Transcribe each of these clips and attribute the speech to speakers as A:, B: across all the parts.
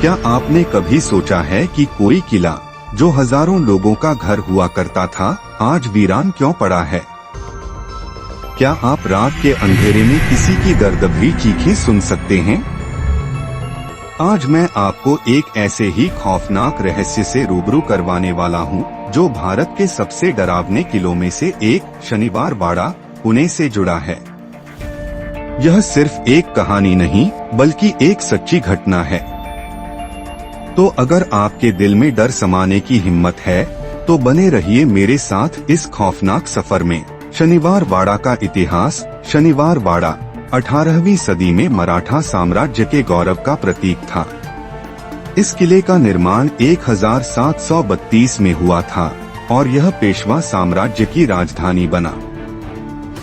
A: क्या आपने कभी सोचा है कि कोई किला जो हजारों लोगों का घर हुआ करता था, आज वीरान क्यों पड़ा है? क्या आप रात के अंधेरे में किसी की दर्द-भरी चीखें सुन सकते हैं? आज मैं आपको एक ऐसे ही खौफनाक रहस्य से रूबरू करवाने वाला हूं, जो भारत के सबसे डरावने किलों में से एक शनिवार वाड़ा, पुणे से जुड़ा है। यह सिर्फ एक कहानी नहीं, बल्कि एक सच्ची घटना है। तो अगर आपके दिल में डर समाने की हिम्मत है, तो बने रहिए मेरे साथ इस खौफनाक सफर में। शनिवार वाड़ा का इतिहास। शनिवार वाड़ा 18वीं सदी में मराठा साम्राज्य के गौरव का प्रतीक था। इस किले का निर्माण 1732 में हुआ था और यह पेशवा साम्राज्य की राजधानी बना।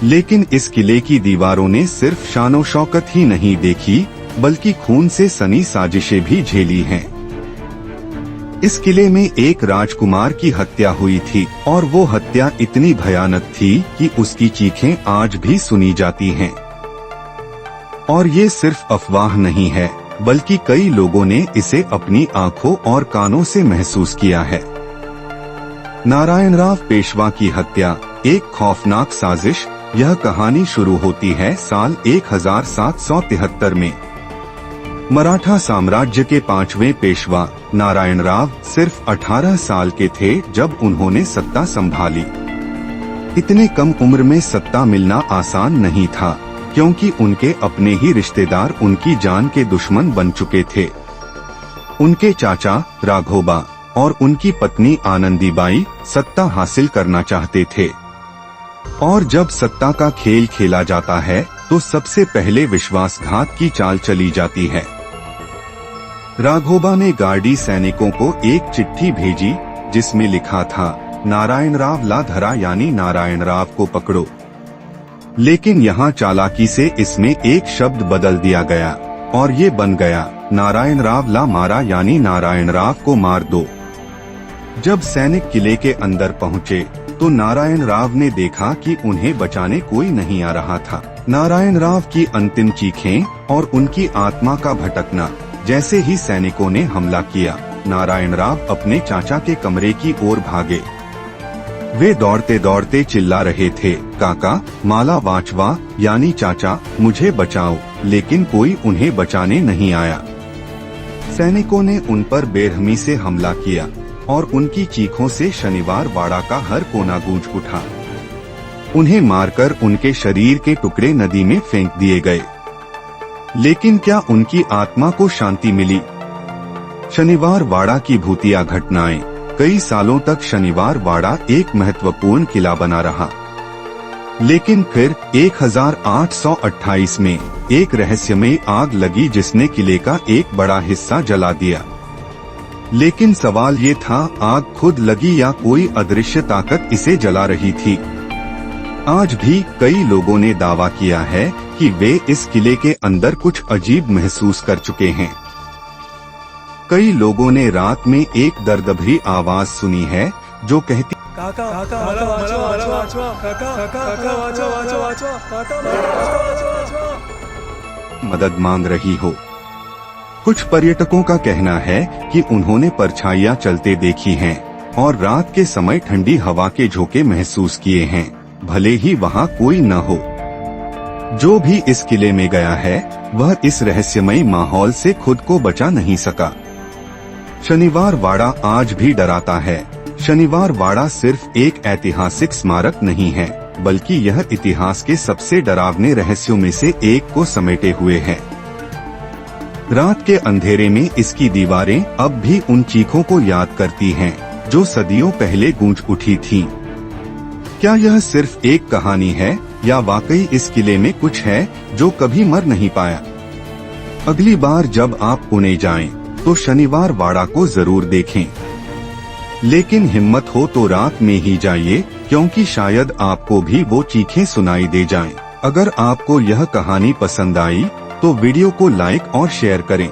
A: लेकिन इस किले की दीवारों ने सिर्फ शानो शौकत ही नहीं देखी, बल्कि खून से सनी साजिशें भी झेली हैं। इस किले में एक राजकुमार की हत्या हुई थी और वो हत्या इतनी भयानक थी कि उसकी चीखें आज भी सुनी जाती हैं। और ये सिर्फ अफवाह नहीं है, बल्कि कई लोगों ने इसे अपनी आंखों और कानों से महसूस किया है। नारायणराव पेशवा की हत्या एक खौफनाक साजिश। यह कहानी शुरू होती है साल 1773 में। मराठा साम्राज्य के 5वें पेशवा नारायणराव सिर्फ 18 साल के थे जब उन्होंने सत्ता संभाली। इतने कम उम्र में सत्ता मिलना आसान नहीं था, क्योंकि उनके अपने ही रिश्तेदार उनकी जान के दुश्मन बन चुके थे। उनके चाचा राघोबा और उनकी पत्नी आनंदीबाई सत्ता हासिल करना चाहते थे। और जब सत्ता का खेल खेला जाता है, तो सबसे पहले विश्वासघात की चाल चली जाती है। राघोबा ने गार्डी सैनिकों को एक चिट्ठी भेजी, जिसमें लिखा था, नारायणराव ला धरा, यानी नारायणराव को पकड़ो। लेकिन यहाँ चालाकी से इसमें एक शब्द बदल दिया गया और ये बन गया, नारायणराव ला मारा, यानी नारायणराव को मार दो। जब सैनिक किले के अंदर पहुँचे, तो नारायणराव ने देखा कि उन्हें बचाने कोई नहीं आ रहा था। नारायणराव की अंतिम चीखें और उनकी आत्मा का भटकना। जैसे ही सैनिकों ने हमला किया, नारायणराव अपने चाचा के कमरे की ओर भागे। वे दौड़ते दौड़ते चिल्ला रहे थे, काका माला वाचवा, यानी चाचा मुझे बचाओ। लेकिन कोई उन्हें बचाने नहीं आया। सैनिकों ने उन पर बेरहमी से हमला किया और उनकी चीखों से शनिवार वाड़ा का हर कोना गूंज उठा। उन्हें मारकर उनके शरीर के टुकड़े नदी में फेंक दिए गए। लेकिन क्या उनकी आत्मा को शांति मिली? शनिवार वाड़ा की भूतिया घटनाएं। कई सालों तक शनिवार वाड़ा एक महत्वपूर्ण किला बना रहा। लेकिन फिर 1828 में एक रहस्यमयी आग लगी, जिसने किले का एक बड़ा हिस्सा जला दिया। लेकिन सवाल ये था, आग खुद लगी या कोई अदृश्य ताकत इसे जला रही थी? आज भी कई लोगों ने दावा किया है कि वे इस किले के अंदर कुछ अजीब महसूस कर चुके हैं। कई लोगों ने रात में एक दर्दभरी आवाज सुनी है, जो कहती, मदद मांग रही हो। कुछ पर्यटकों का कहना है कि उन्होंने परछाइयां चलते देखी हैं और रात के समय ठंडी हवा के झोंके महसूस किए हैं, भले ही वहाँ कोई न हो। जो भी इस किले में गया है, वह इस रहस्यमयी माहौल से खुद को बचा नहीं सका। शनिवार वाड़ा आज भी डराता है। शनिवार वाड़ा सिर्फ एक ऐतिहासिक स्मारक नहीं है, बल्कि यह इतिहास के सबसे डरावने रहस्यों में से एक को समेटे हुए है। रात के अंधेरे में इसकी दीवारें अब भी उन चीखों को याद करती हैं, जो सदियों पहले गूंज उठी थीं। क्या यह सिर्फ एक कहानी है, या वाकई इस किले में कुछ है जो कभी मर नहीं पाया? अगली बार जब आप पुणे जाएं, तो शनिवार वाड़ा को जरूर देखें। लेकिन हिम्मत हो तो रात में ही जाइए, क्योंकि शायद आपको भी वो चीखें सुनाई दे जाएं। अगर आपको यह कहानी पसंद आई, तो वीडियो को लाइक और शेयर करें।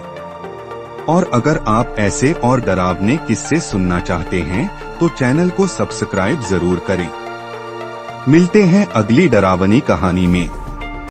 A: और अगर आप ऐसे और डरावने किस्से सुनना चाहते हैं, तो चैनल को सब्सक्राइब जरूर करें। मिलते हैं अगली डरावनी कहानी में।